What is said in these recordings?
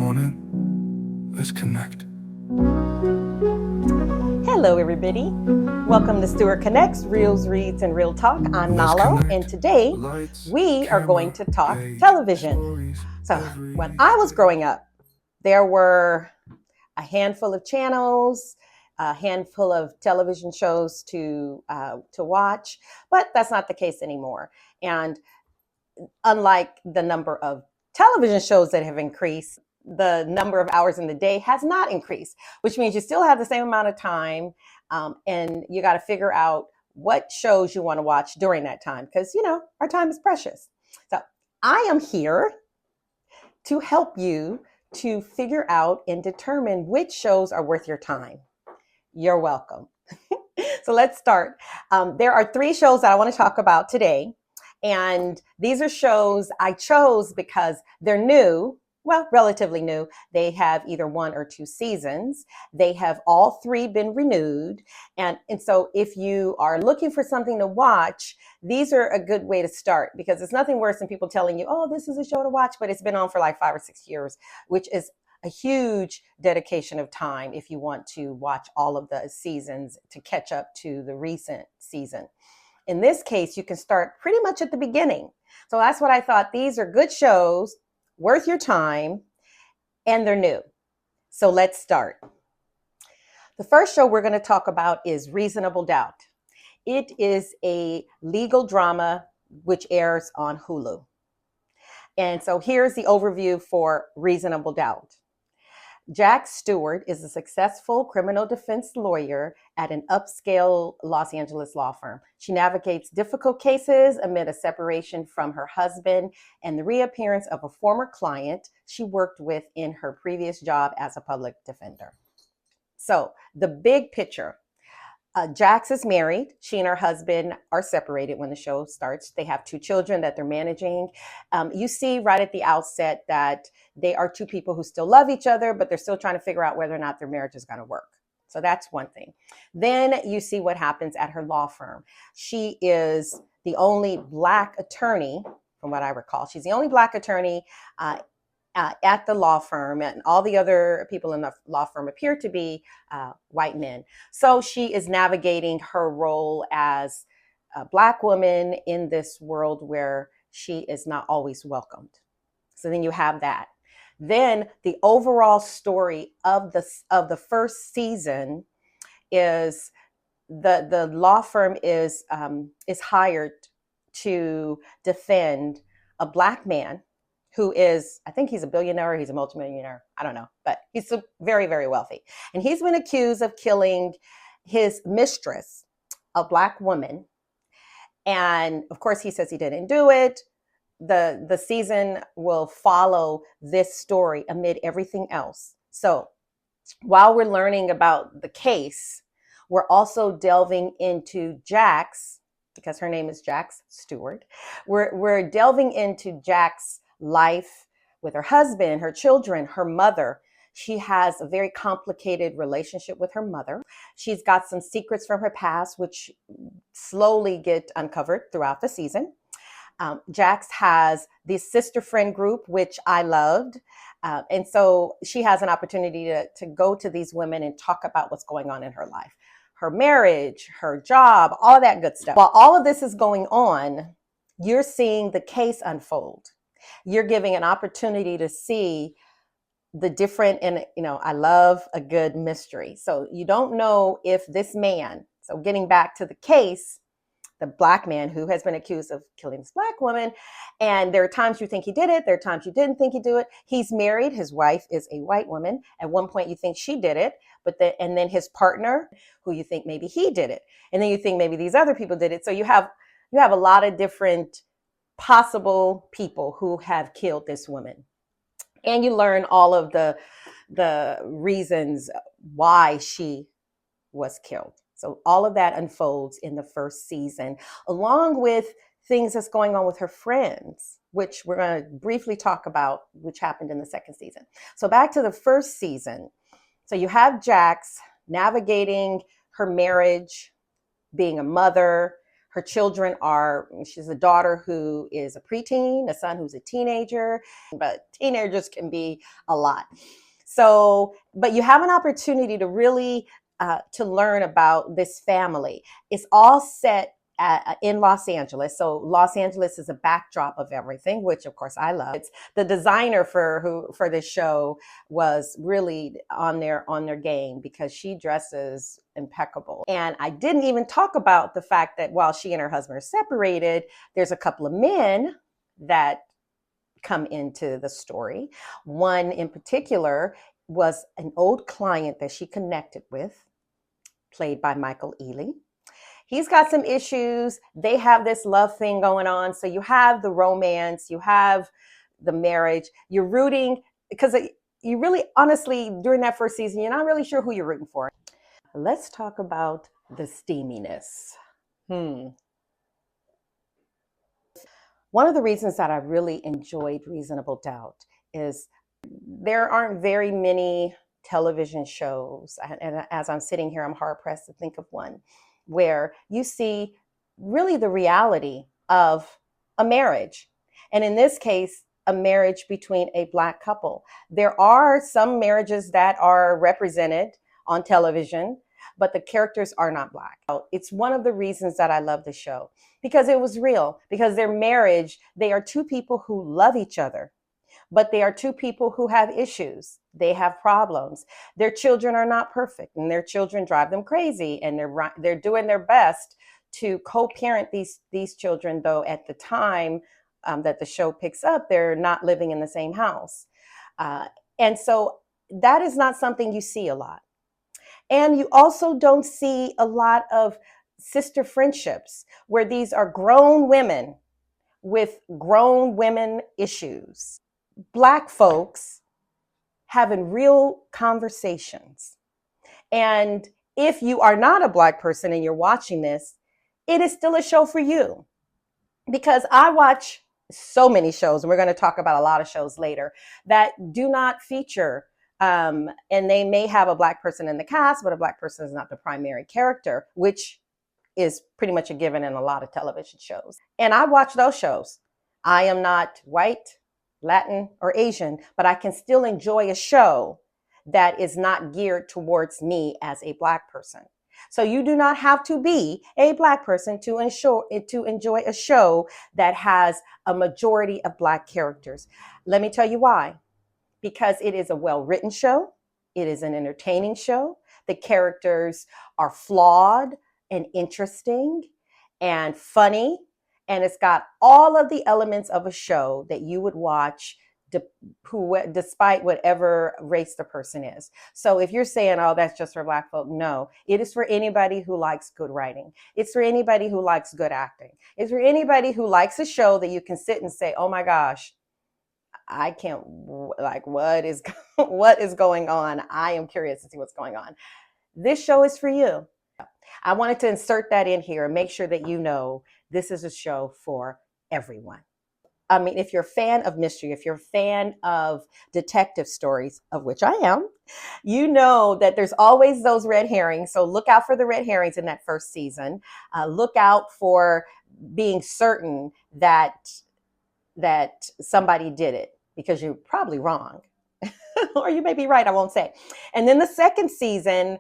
want it? Let's connect. Hello, everybody. Welcome to Stewart Connects, Reels, Reads, and Real Talk. I'm Let's Nalo, connect. and today Lights, we are going camera, to talk page, television. stories, So, when I was everything. growing up, there were a handful of channels, a handful of television shows to watch, but that's not the case anymore. And unlike the number of television shows that have increased, the number of hours in the day has not increased, which means you still have the same amount of time, and you got to figure out what shows you want to watch during that time because, our time is precious. So I am here to help you to figure out and determine which shows are worth your time. You're welcome. So let's start. There are 3 shows that I want to talk about today. And these are shows I chose because they're new, well, relatively new. They have either 1 or 2 seasons. They have all 3 been renewed. And so if you are looking for something to watch, these are a good way to start because it's nothing worse than people telling you, oh, this is a show to watch, but it's been on for like 5 or 6 years, which is a huge dedication of time if you want to watch all of the seasons to catch up to the recent season. In this case, you can start pretty much at the beginning. So that's what I thought. These are good shows, worth your time, and they're new. So let's start. The first show we're going to talk about is Reasonable Doubt. It is a legal drama which airs on Hulu. And so here's the overview for Reasonable Doubt. Jack Stewart is a successful criminal defense lawyer at an upscale Los Angeles law firm. She navigates difficult cases amid a separation from her husband and the reappearance of a former client she worked with in her previous job as a public defender. So, the big picture. Jax is married. She and her husband are separated when the show starts. They have 2 children that they're managing. You see right at the outset that they are 2 people who still love each other, but they're still trying to figure out whether or not their marriage is going to work. So that's one thing. Then you see what happens at her law firm. She is the only Black attorney, from what I recall. She's the only Black attorney at the law firm, and all the other people in the law firm appear to be white men. So she is navigating her role as a Black woman in this world where she is not always welcomed. So then you have that. Then the overall story of the first season is the law firm is hired to defend a Black man who is, I think he's a billionaire, he's a multimillionaire, I don't know, but he's very, very wealthy. And he's been accused of killing his mistress, a Black woman. And of course, he says he didn't do it. The season will follow this story amid everything else. So while we're learning about the case, we're also delving into Jax, because her name is Jax Stewart. We're delving into Jax life with her husband, her children, her mother. She has a very complicated relationship with her mother. She's got some secrets from her past, which slowly get uncovered throughout the season. Jax has this sister friend group, which I loved. And so she has an opportunity to go to these women and talk about what's going on in her life, her marriage, her job, all that good stuff. While all of this is going on, you're seeing the case unfold. You're giving an opportunity to see the different, and I love a good mystery. So you don't know if this man, so getting back to the case, the Black man who has been accused of killing this Black woman, and there are times you think he did it, there are times you didn't think he did it. He's married, his wife is a white woman. At one point you think she did it, and then his partner, who you think maybe he did it, and then you think maybe these other people did it. So you have a lot of different possible people who have killed this woman. And you learn all of the reasons why she was killed. So all of that unfolds in the first season, along with things that's going on with her friends, which we're going to briefly talk about, which happened in the second season. So back to the first season. So you have Jax navigating her marriage, being a mother, Her children she's a daughter who is a preteen, a son who's a teenager, but teenagers can be a lot. So, but you have an opportunity to really to learn about this family. It's all set in Los Angeles. So Los Angeles is a backdrop of everything, which of course I love. It's the designer for this show was really on their game, because she dresses impeccable. And I didn't even talk about the fact that while she and her husband are separated, there's a couple of men that come into the story. One in particular was an old client that she connected with, played by Michael Ealy. He's got some issues. They have this love thing going on. So you have the romance, you have the marriage. You're rooting, because you really, honestly, during that first season, you're not really sure who you're rooting for. Let's talk about the steaminess. One of the reasons that I really enjoyed Reasonable Doubt is there aren't very many television shows, and as I'm sitting here, I'm hard pressed to think of one, where you see really the reality of a marriage. And in this case, a marriage between a Black couple. There are some marriages that are represented on television, but the characters are not Black. It's one of the reasons that I love the show, because it was real, because their marriage, they are two people who love each other, but they are two people who have issues. They have problems. Their children are not perfect, and their children drive them crazy, and they're doing their best to co-parent these children, though at the time that the show picks up, they're not living in the same house. And so that is not something you see a lot. And you also don't see a lot of sister friendships where these are grown women with grown women issues. Black folks having real conversations. And if you are not a Black person and you're watching this, it is still a show for you. Because I watch so many shows, and we're going to talk about a lot of shows later, that do not feature, and they may have a Black person in the cast, but a Black person is not the primary character, which is pretty much a given in a lot of television shows. And I watch those shows. I am not white, Latin, or Asian, but I can still enjoy a show that is not geared towards me as a Black person. So you do not have to be a Black person to enjoy a show that has a majority of Black characters. Let me tell you why. Because it is a well-written show. It is an entertaining show. The characters are flawed and interesting and funny. And it's got all of the elements of a show that you would watch despite whatever race the person is. So if you're saying, oh, that's just for Black folk, no, it is for anybody who likes good writing. It's for anybody who likes good acting. It's for anybody who likes a show that you can sit and say, oh my gosh, I can't, like, what is going on? I am curious to see what's going on. This show is for you. I wanted to insert that in here and make sure that you know this is a show for everyone. I mean, if you're a fan of mystery, if you're a fan of detective stories, of which I am, you know that there's always those red herrings. So look out for the red herrings in that first season. Look out for being certain that somebody did it, because you're probably wrong. Or you may be right, I won't say. And then the second season,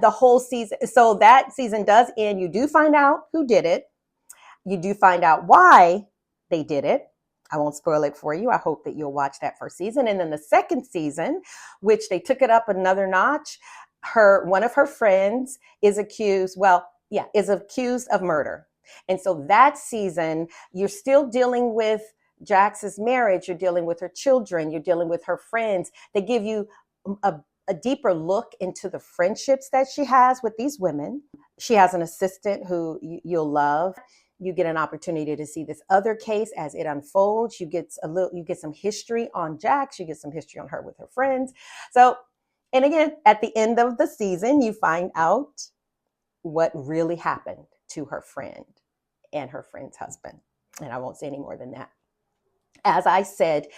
the whole season, so that season does end. You do find out who did it. You do find out why they did it. I won't spoil it for you. I hope that you'll watch that first season. And then the second season, which they took it up another notch, one of her friends is accused of murder. And so that season, you're still dealing with Jax's marriage. You're dealing with her children. You're dealing with her friends. They give you a deeper look into the friendships that she has with these women. She has an assistant who you'll love. You get an opportunity to see this other case as it unfolds. You get some history on Jax. You get some history on her with her friends. So, and again, at the end of the season, you find out what really happened to her friend and her friend's husband. And I won't say any more than that. As I said,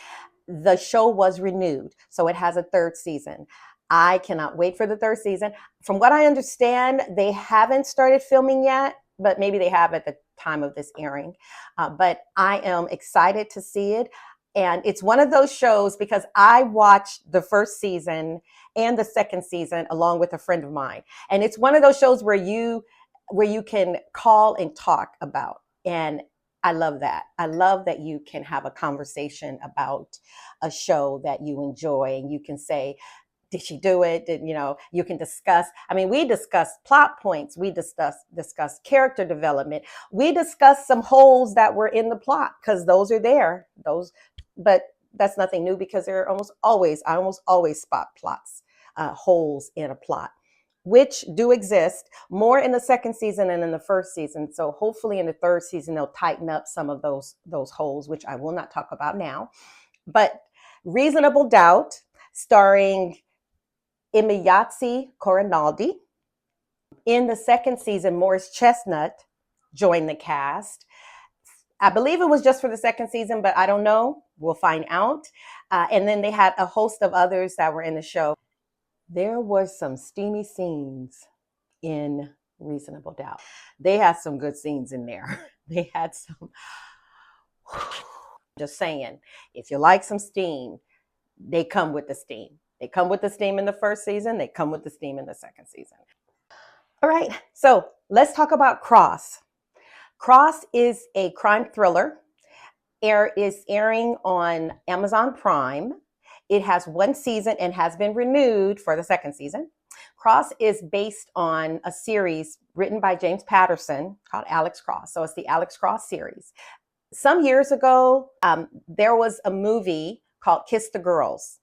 the show was renewed, so it has a third season. I cannot wait for the third season. From what I understand, they haven't started filming yet. but maybe they have at the time of this airing. But I am excited to see it. And it's one of those shows because I watched the first season and the second season along with a friend of mine. And it's one of those shows where you can call and talk about. And I love that. I love that you can have a conversation about a show that you enjoy and you can say, did she do it? Did, you can discuss. I mean, we discussed plot points. We discussed character development. We discussed some holes that were in the plot because those are there. But that's nothing new because I almost always spot plots, holes in a plot, which do exist more in the second season and in the first season. So hopefully in the third season, they'll tighten up some of those holes, which I will not talk about now. But Reasonable Doubt, starring Imiyatsi Corinaldi. In the second season, Morris Chestnut joined the cast. I believe it was just for the second season, but I don't know. We'll find out. And then they had a host of others that were in the show. There was some steamy scenes in Reasonable Doubt. They had some good scenes in there. They had some. Just saying, if you like some steam, they come with the steam. They come with the steam in the first season. They come with the steam in the second season. All right, so let's talk about Cross. Cross is a crime thriller. Is airing on Amazon Prime. It has one season and has been renewed for the second season. Cross is based on a series written by James Patterson called Alex Cross. So it's the Alex Cross series. Some years ago, there was a movie called Kiss the Girls.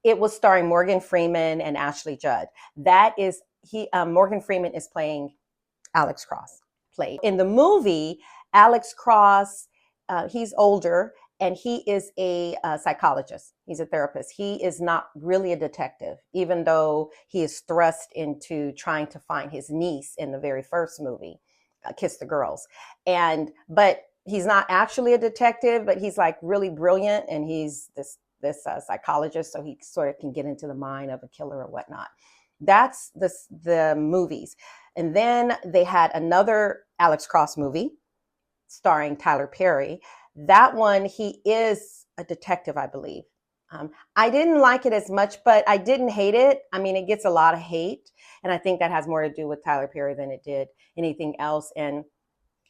It was starring Morgan Freeman and Ashley Judd. Morgan Freeman is playing Alex Cross. In the movie, Alex Cross, he's older and he is a psychologist. He's a therapist. He is not really a detective, even though he is thrust into trying to find his niece in the very first movie, Kiss the Girls. But he's not actually a detective, but he's like really brilliant, and he's this psychologist, so he sort of can get into the mind of a killer or whatnot. That's the movies. And then they had another Alex Cross movie starring Tyler Perry. That one, he is a detective, I believe. I didn't like it as much, but I didn't hate it. I mean, it gets a lot of hate, and I think that has more to do with Tyler Perry than it did anything else. And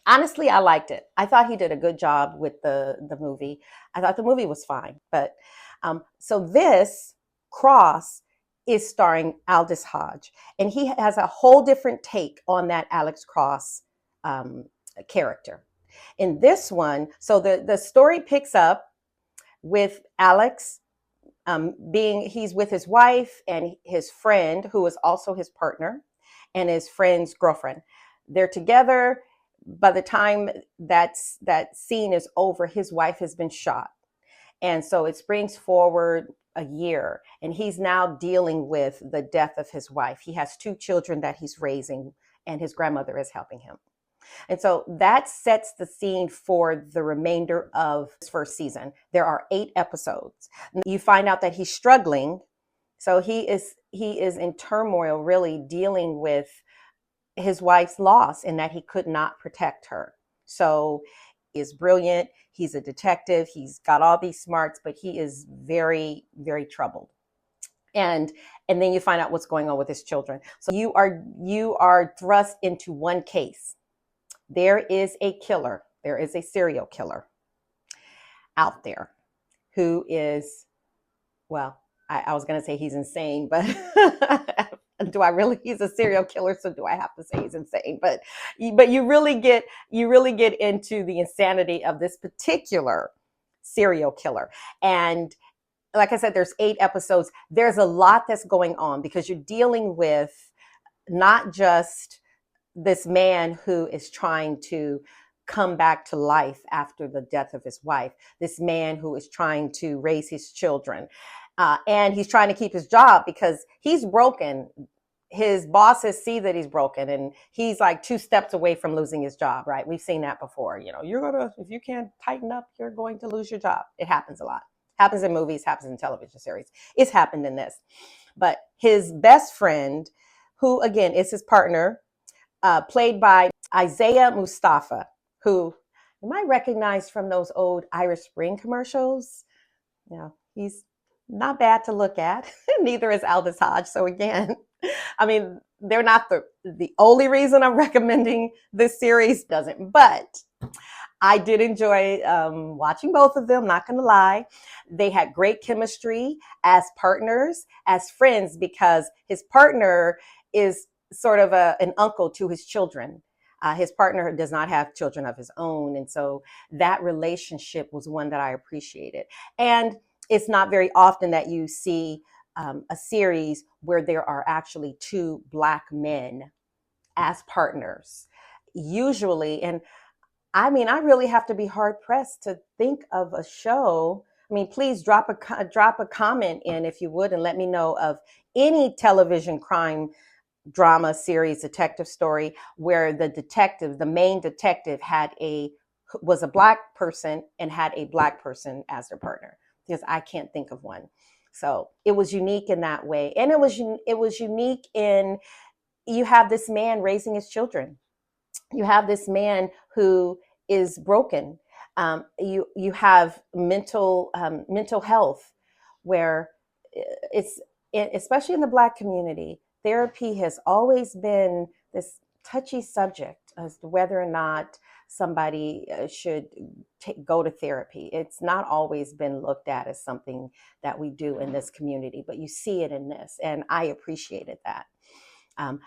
honestly, I liked it. I thought he did a good job with the movie. I thought the movie was fine. But so this Cross is starring Aldous Hodge, and he has a whole different take on that Alex Cross character. In this one, so the story picks up with Alex he's with his wife and his friend, who is also his partner, and his friend's girlfriend. They're together. By the time that scene is over, his wife has been shot. And so it springs forward a year, and he's now dealing with the death of his wife. He has 2 children that he's raising, and his grandmother is helping him. And so that sets the scene for the remainder of this first season. There are 8 episodes. You find out that he's struggling. So he is in turmoil, really dealing with his wife's loss and that he could not protect her. So he is brilliant. He's a detective. He's got all these smarts, but he is very, very troubled. And then you find out what's going on with his children. So you are thrust into one case. There is a killer. There is a serial killer out there who is, well, I was going to say he's insane, but he's a serial killer, so do I have to say he's insane? But you really get into the insanity of this particular serial killer. And like I said, there's 8 episodes. There's a lot that's going on because you're dealing with not just this man who is trying to come back to life after the death of his wife, this man who is trying to raise his children, and he's trying to keep his job because he's broken. His bosses see that he's broken, and he's like 2 steps away from losing his job, right? We've seen that before. If you can't tighten up, you're going to lose your job. It happens a lot. Happens in movies, happens in television series. It's happened in this. But his best friend, who again is his partner, played by Isaiah Mustafa, who you might recognize from those old Irish Spring commercials. You know, he's not bad to look at. Neither is Aldous Hodge. So again, I mean, they're not the only reason I'm recommending this series, doesn't, but I did enjoy watching both of them, not going to lie. They had great chemistry as partners, as friends, because his partner is sort of an uncle to his children. His partner does not have children of his own. And so that relationship was one that I appreciated. And it's not very often that you see a series where there are actually two Black men as partners. Usually, and I mean, I really have to be hard pressed to think of a show. I mean, please drop a comment in if you would, and let me know of any television crime drama series, detective story where the main detective was a Black person and had a Black person as their partner. Because I can't think of one. So it was unique in that way, and it was unique in you have this man raising his children. You have this man who is broken. You have mental health, where it's especially in the Black community, therapy has always been this touchy subject as to whether or not somebody should go to therapy. It's not always been looked at as something that we do in this community, but you see it in this, and I appreciated that.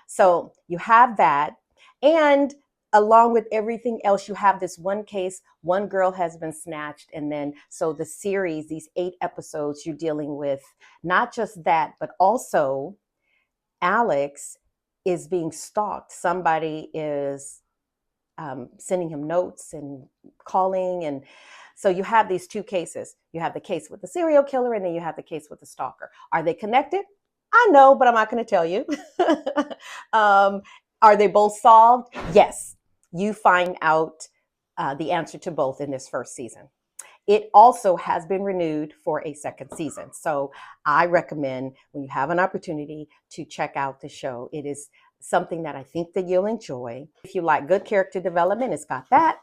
So you have that, and along with everything else, you have this one case, one girl has been snatched. And then, so the series, these 8 episodes, you're dealing with not just that, but also Alex is being stalked. Somebody is sending him notes and calling. And so you have these 2 cases. You have the case with the serial killer, and then you have the case with the stalker. Are they connected? I know, but I'm not going to tell you. Are they both solved? Yes. You find out the answer to both in this first season. It also has been renewed for a second season. So I recommend, when you have an opportunity, to check out the show. It is something that I think that you'll enjoy. If you like good character development, it's got that.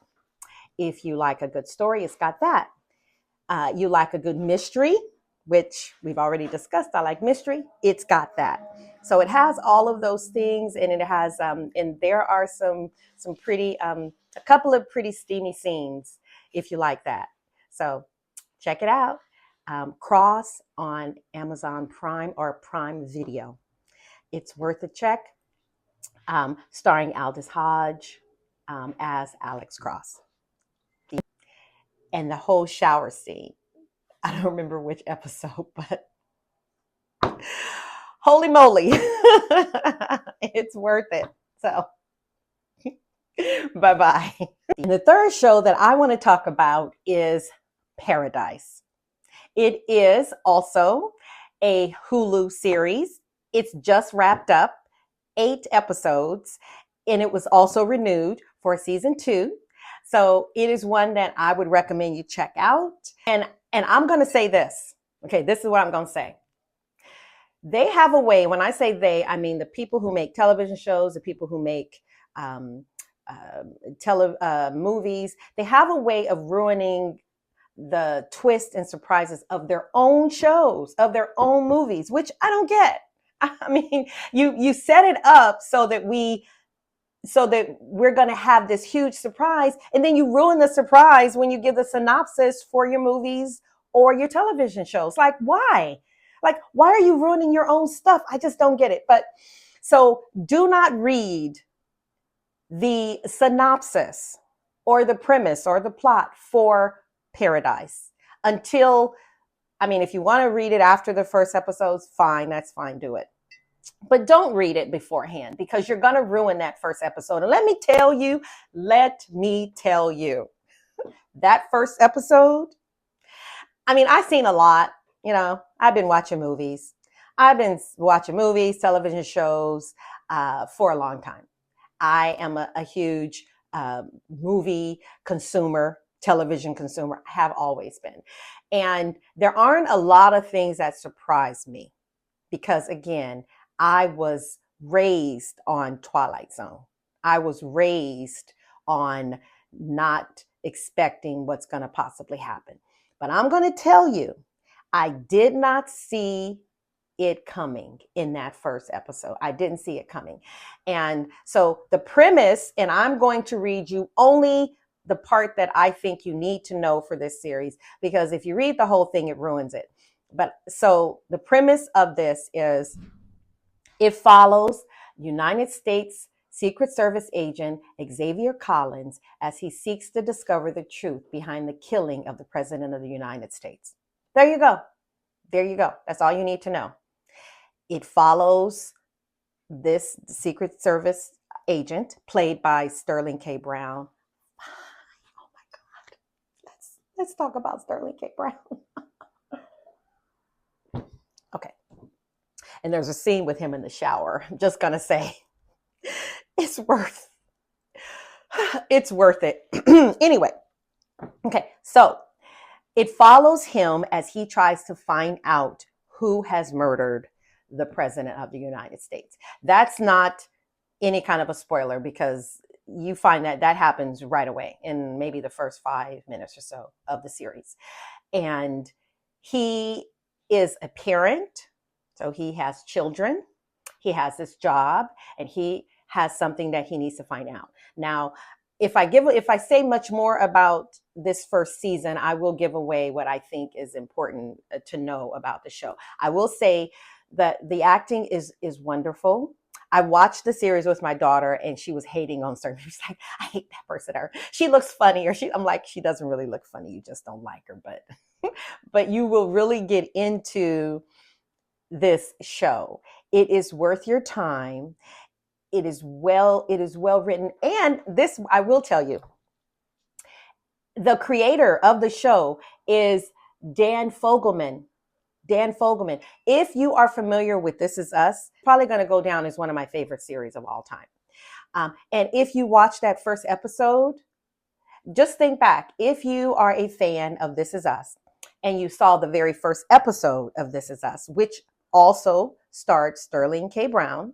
If you like a good story, it's got that. You like a good mystery, which we've already discussed. I like mystery. It's got that. So it has all of those things, and it has, and there are some pretty, a couple of pretty steamy scenes if you like that. So check it out. Cross on Amazon Prime or Prime Video. It's worth a check. Starring Aldous Hodge as Alex Cross. And the whole shower scene. I don't remember which episode, but holy moly, it's worth it. So, bye-bye. The third show that I want to talk about is Paradise. It is also a Hulu series. It's just wrapped up, 8 episodes, and it was also renewed for season 2. So it is one that I would recommend you check out. And I'm going to say this. Okay, this is what I'm going to say. They have a way, when I say they, I mean the people who make television shows, the people who make movies, they have a way of ruining the twists and surprises of their own shows, of their own movies, which I don't get. I mean, you set it up so that we're going to have this huge surprise, and then you ruin the surprise when you give the synopsis for your movies or your television shows. Like, why? Like, why are you ruining your own stuff? I just don't get it. But so do not read the synopsis or the premise or the plot for Paradise until, I mean, if you want to read it after the first episodes, fine, that's fine, do it. But don't read it beforehand, because you're going to ruin that first episode. And let me tell you, that first episode, I mean, I've seen a lot. You know, I've been watching movies. Television shows for a long time. I am a huge movie consumer, television consumer, have always been. And there aren't a lot of things that surprise me because, again, I was raised on Twilight Zone. I was raised on not expecting what's going to possibly happen. But I'm going to tell you, I did not see it coming in that first episode. I didn't see it coming. And so the premise, and I'm going to read you only the part that I think you need to know for this series, because if you read the whole thing, it ruins it. But so the premise of this is it follows United States Secret Service agent Xavier Collins as he seeks to discover the truth behind the killing of the President of the United States. There you go. There you go. That's all you need to know. It follows this Secret Service agent played by Sterling K. Brown. Oh my God. Let's talk about Sterling K. Brown. Okay. And there's a scene with him in the shower. I'm just gonna say it's worth it. Anyway, okay, so it follows him as he tries to find out who has murdered the President of the United States. That's not any kind of a spoiler, because you find that happens right away in maybe the first 5 minutes or so of the series. And he is a parent, so he has children, he has this job, and he has something that he needs to find out. Now, if I say much more about this first season, I will give away what I think is important to know about the show. I will say that the acting is wonderful. I watched the series with my daughter, and she was hating on certain. She's like, I hate that person, or she looks funny, or I'm like, she doesn't really look funny. You just don't like her, but you will really get into this show. It is worth your time. It is well written. And this, I will tell you, the creator of the show is Dan Fogelman. Dan Fogelman. If you are familiar with This Is Us, probably going to go down as one of my favorite series of all time. And if you watch that first episode, just think back. If you are a fan of This Is Us and you saw the very first episode of This Is Us, which also starred Sterling K. Brown,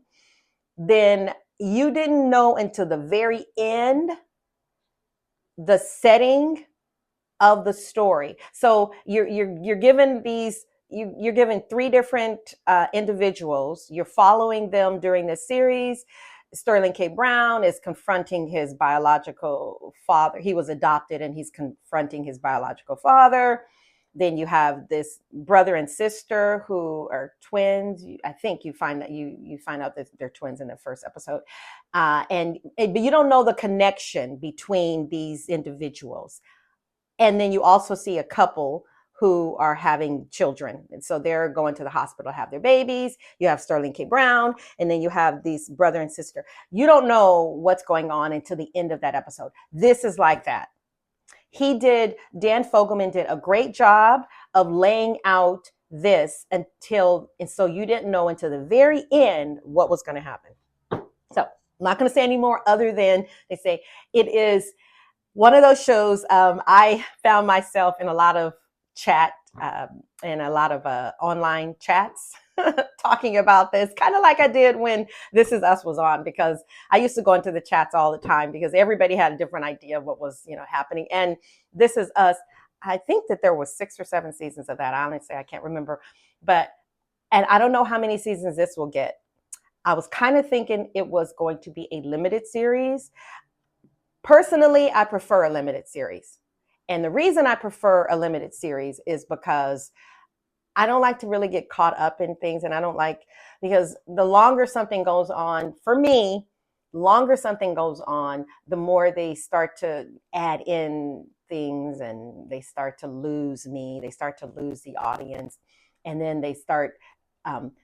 then you didn't know until the very end the setting of the story. So you're given these. You're given 3 different individuals. You're following them during this series. Sterling K. Brown is confronting his biological father. He was adopted, and he's confronting his biological father. Then you have this brother and sister who are twins. I think you find that you find out that they're twins in the first episode, but you don't know the connection between these individuals. And then you also see a couple who are having children. And so they're going to the hospital to have their babies. You have Sterling K. Brown, and then you have these brother and sister. You don't know what's going on until the end of that episode. This is like that. Dan Fogelman did a great job of laying out this and so you didn't know until the very end what was going to happen. So I'm not going to say any more other than they say it is one of those shows. I found myself in a lot of chat and a lot of online chats talking about this, kind of like I did when This Is Us was on, because I used to go into the chats all the time because everybody had a different idea of what was happening. And This Is Us, I think that there was 6 or 7 seasons of that. Honestly, I can't remember, and I don't know how many seasons this will get. I was kind of thinking it was going to be a limited series. Personally, I prefer a limited series. And the reason I prefer a limited series is because I don't like to really get caught up in things. And because the longer something goes on, for me, the more they start to add in things, and they start to lose me. They start to lose the audience. And then they start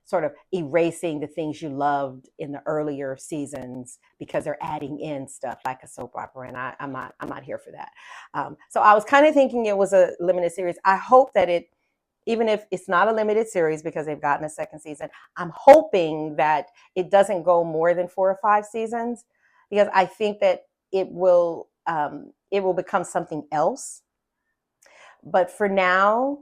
sort of erasing the things you loved in the earlier seasons because they're adding in stuff like a soap opera, and I'm not here for that. So I was kind of thinking it was a limited series. I hope that even if it's not a limited series because they've gotten a second season, I'm hoping that it doesn't go more than 4 or 5 seasons, because I think that it will become something else. But for now,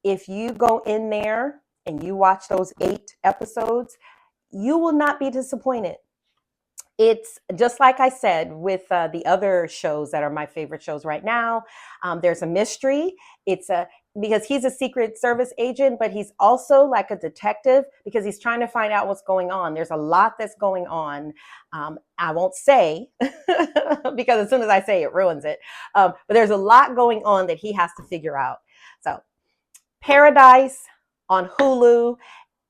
if you go in there and you watch those 8 episodes, you will not be disappointed. It's just like I said with the other shows that are my favorite shows right now. There's a mystery. It's a because he's a Secret Service agent, but he's also like a detective because he's trying to find out what's going on. There's a lot that's going on. I won't say because as soon as I say it ruins it. But there's a lot going on that he has to figure out. So, Paradise on Hulu.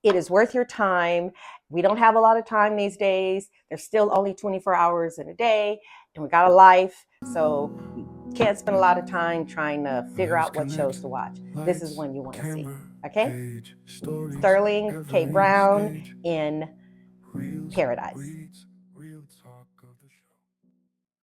It is worth your time. We don't have a lot of time these days. There's still only 24 hours in a day, and we got a life. So we can't spend a lot of time trying to figure Let's out what shows connect. to watch. This is Lights, one you want to see. camera, Okay? page, stories, Sterling K. every Brown stage. in Reels, Paradise. weeds,